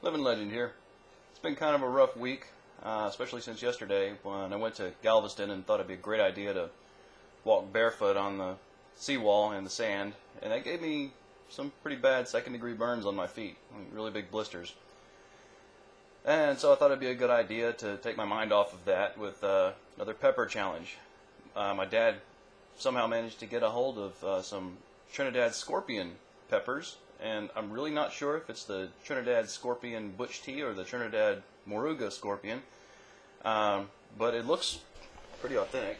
Living Legend here. It's been kind of a rough week, especially since yesterday when I went to Galveston and thought it'd be a great idea to walk barefoot on the seawall in the sand, and that gave me some pretty bad second-degree burns on my feet, really big blisters. And so I thought it'd be a good idea to take my mind off of that with another pepper challenge. My dad somehow managed to get a hold of some Trinidad Scorpion peppers, and I'm really not sure if it's the Trinidad Scorpion Butch T or the Trinidad Moruga Scorpion, but it looks pretty authentic.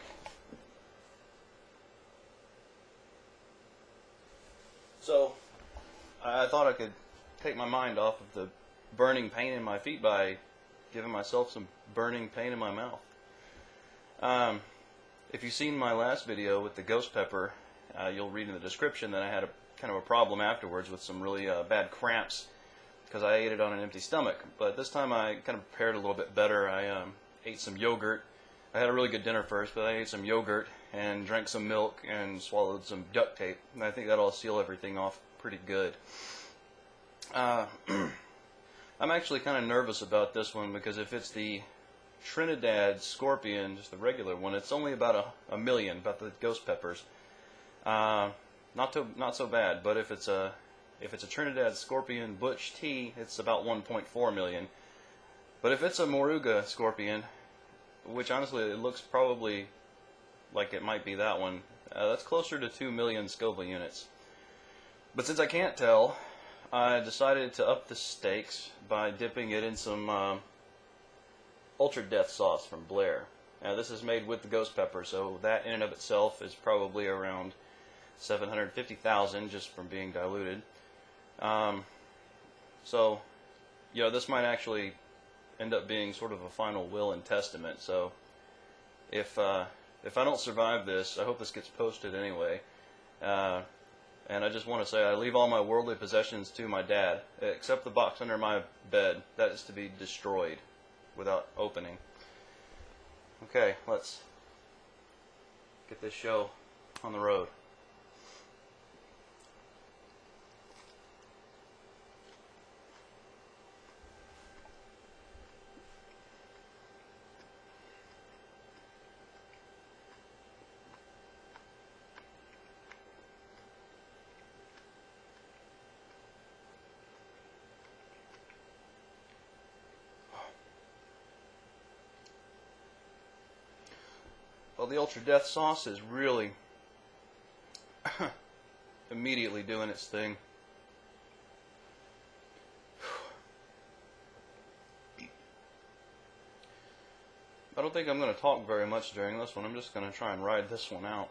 So I thought I could take my mind off of the burning pain in my feet by giving myself some burning pain in my mouth. If you've seen my last video with the ghost pepper, you'll read in the description that I had a kind of a problem afterwards with some really bad cramps because I ate it on an empty stomach. But this time I kind of prepared a little bit better. I ate some yogurt. I had a really good dinner first, but I ate some yogurt and drank some milk and swallowed some duct tape. And I think that'll seal everything off pretty good. I'm actually kind of nervous about this one because if it's the Trinidad Scorpion, just the regular one, it's only about a million, about the ghost peppers. Not so bad, but if it's a Trinidad Scorpion Butch T, it's about 1.4 million. But if it's a Moruga Scorpion, which honestly it looks probably like it might be that one, that's closer to 2 million Scoville Units. But since I can't tell, I decided to up the stakes by dipping it in some Ultra Death sauce from Blair. Now this is made with the ghost pepper, so that in and of itself is probably around 750,000 just from being diluted. So, you know, this might actually end up being sort of a final will and testament. So, if I don't survive this, I hope this gets posted anyway. And I just want to say I leave all my worldly possessions to my dad, except the box under my bed. That is to be destroyed without opening. Okay, let's get this show on the road. Well, the Ultra Death sauce is really immediately doing its thing. I don't think I'm going to talk very much during this one. I'm just going to try and ride this one out.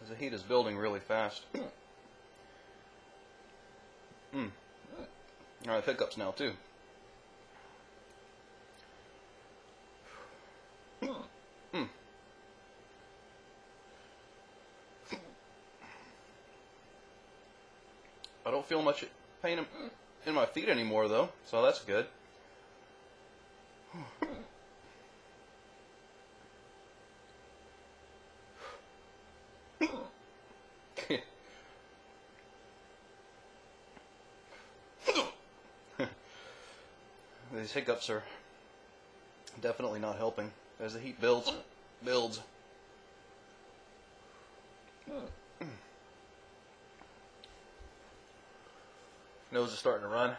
As the heat is building really fast. I have hiccups now too. I don't feel much pain in my feet anymore though, so that's good. These hiccups are definitely not helping as the heat builds. Nose is starting to run.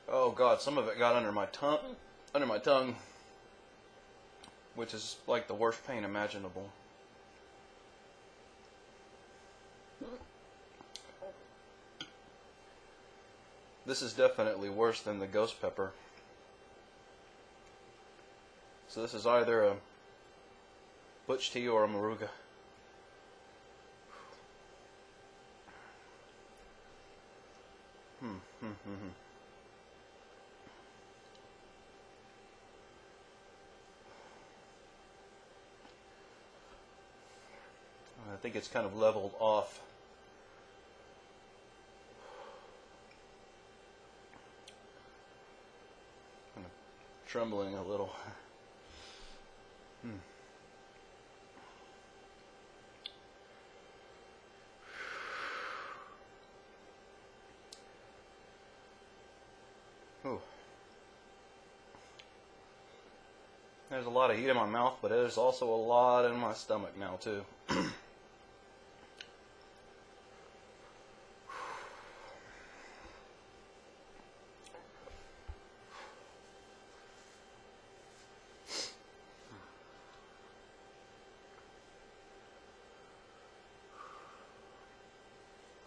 Oh God, some of it got under my tongue, which is like the worst pain imaginable. This is definitely worse than the ghost pepper. So this is either a Butch T or a Moruga. I think it's kind of leveled off. Kind of trembling a little. Ooh. There's a lot of heat in my mouth, but there's also a lot in my stomach now, too.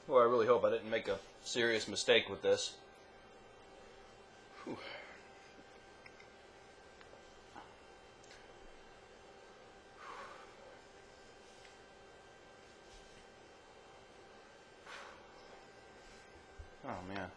Well, I really hope I didn't make a serious mistake with this. Whew. Oh, man.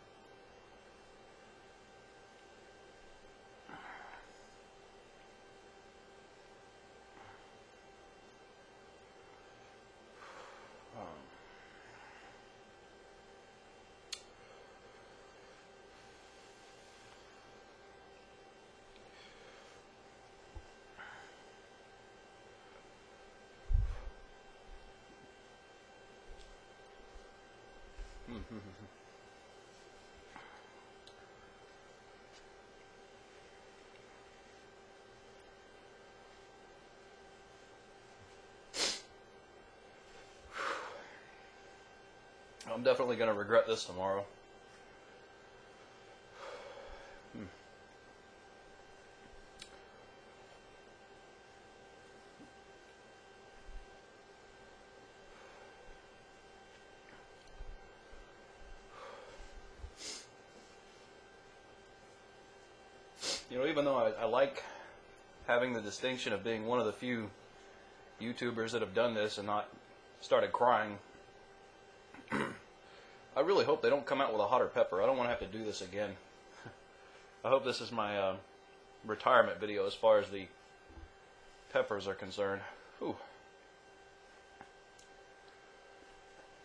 I'm definitely going to regret this tomorrow. You know, even though I like having the distinction of being one of the few YouTubers that have done this and not started crying, I really hope they don't come out with a hotter pepper. I don't want to have to do this again. I hope this is my retirement video as far as the peppers are concerned. Whew.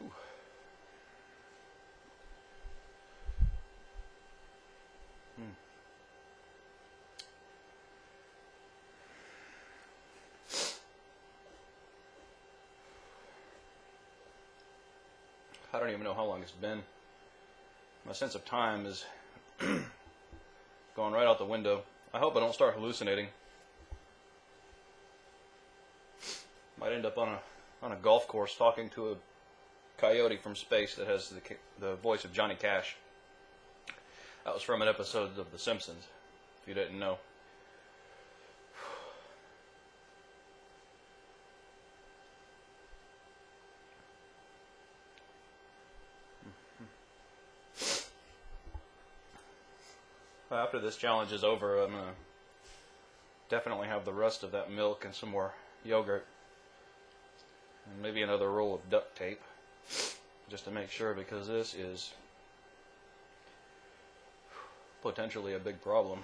Whew. I don't even know how long it's been. My sense of time is going right out the window. I hope I don't start hallucinating. Might end up on a golf course talking to a coyote from space that has the voice of Johnny Cash. That was from an episode of The Simpsons, if you didn't know. After this challenge is over, I'm going to definitely have the rest of that milk and some more yogurt. And maybe another roll of duct tape, just to make sure, because this is potentially a big problem.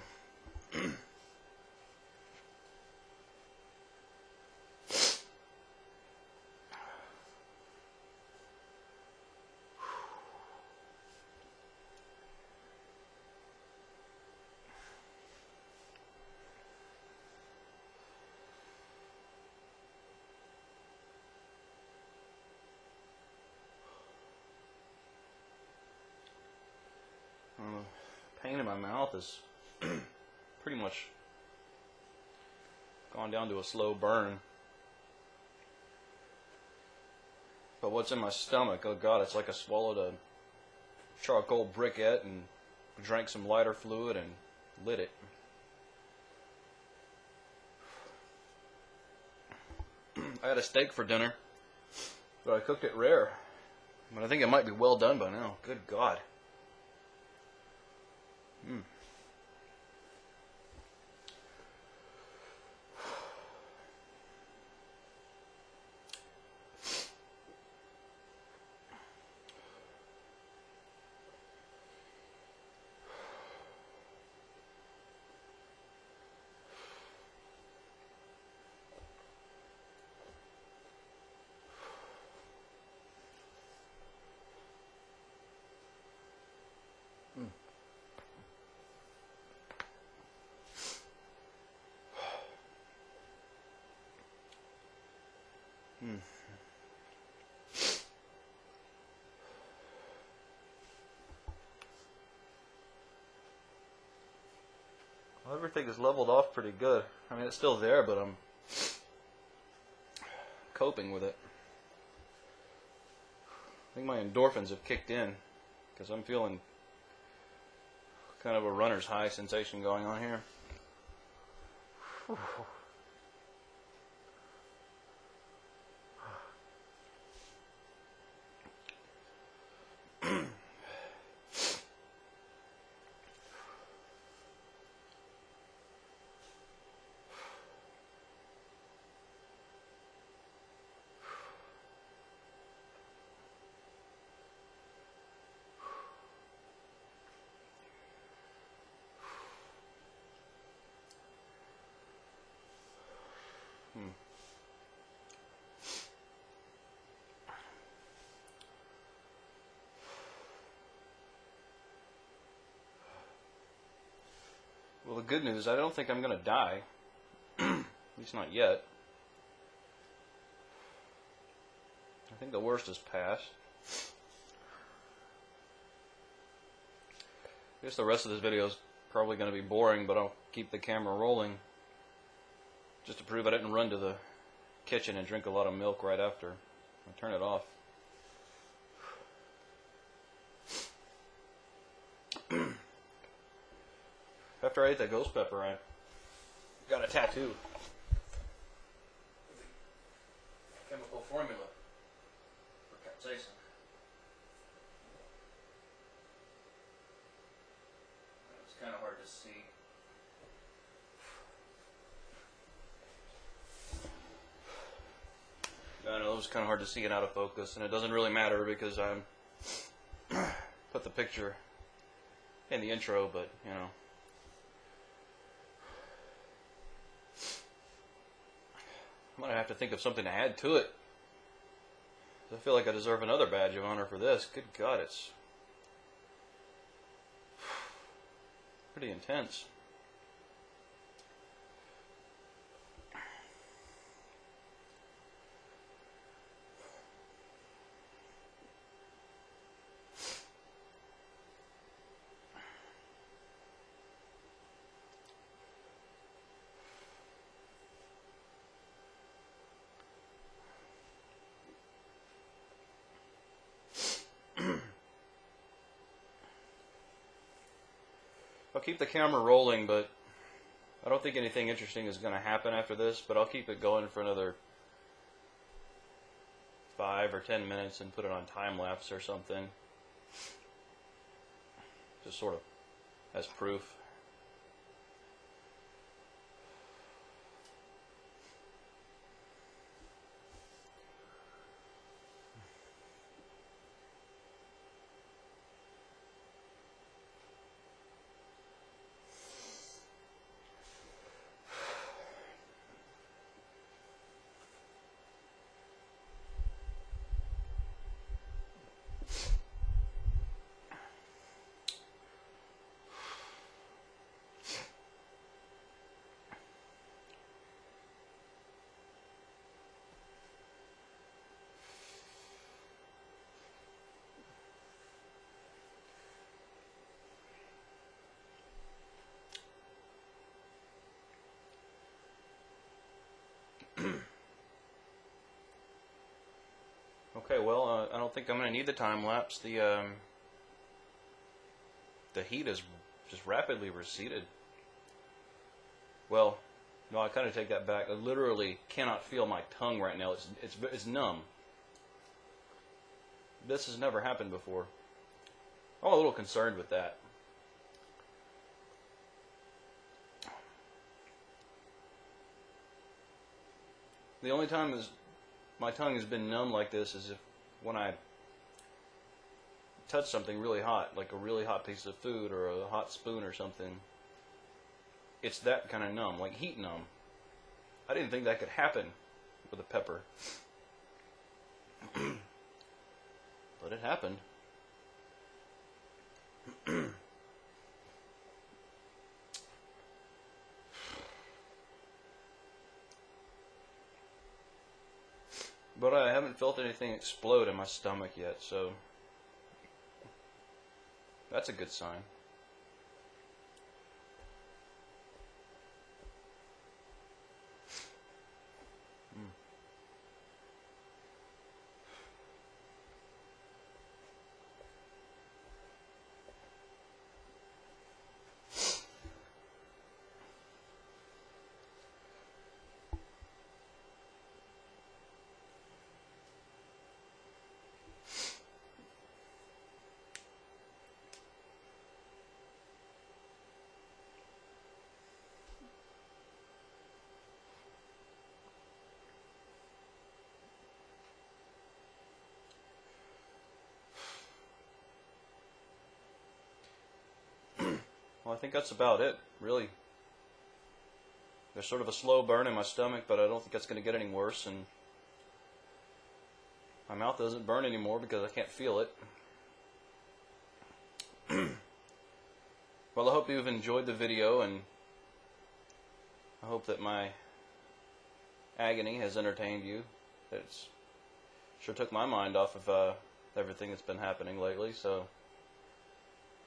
Pain in my mouth is pretty much gone down to a slow burn. But what's in my stomach, oh God, it's like I swallowed a charcoal briquette and drank some lighter fluid and lit it. I had a steak for dinner, but I cooked it rare. But I think it might be well done by now. Good God. everything is leveled off pretty good. I mean, it's still there, but I'm coping with it. I think my endorphins have kicked in because I'm feeling kind of a runner's high sensation going on here. Well, the good news, I don't think I'm going to die. At least not yet. I think the worst is past. I guess the rest of this video is probably going to be boring, but I'll keep the camera rolling just to prove I didn't run to the kitchen and drink a lot of milk right after. I'll turn it off. After I ate that ghost pepper, I got a tattoo. Chemical formula for capsaicin. It's kind of hard to see. I know it was kind of hard to see it out of focus, and it doesn't really matter because I'm put the picture in the intro, but you know. I'm going to have to think of something to add to it. I feel like I deserve another badge of honor for this. Good God, it's pretty intense. I'll keep the camera rolling, but I don't think anything interesting is going to happen after this, but I'll keep it going for another 5 or 10 minutes and put it on time-lapse or something. Just sort of as proof. Okay, well, I don't think I'm going to need the time lapse. The heat is just rapidly receded. Well, no, I kind of take that back. I literally cannot feel my tongue right now. It's numb. This has never happened before. I'm a little concerned with that. The only time my tongue has been numb like this is if when I touch something really hot, like a really hot piece of food or a hot spoon or something. It's that kind of numb, like heat numb. I didn't think that could happen with a pepper. But it happened. But I haven't felt anything explode in my stomach yet, so that's a good sign. I think that's about it, really. There's sort of a slow burn in my stomach, but I don't think that's going to get any worse, and my mouth doesn't burn anymore because I can't feel it. Well, I hope you've enjoyed the video, and I hope that my agony has entertained you. It's sure took my mind off of everything that's been happening lately, so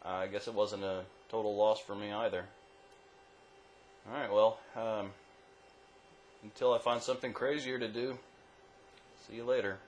I guess it wasn't a total loss for me either. Alright, well, until I find something crazier to do, see you later.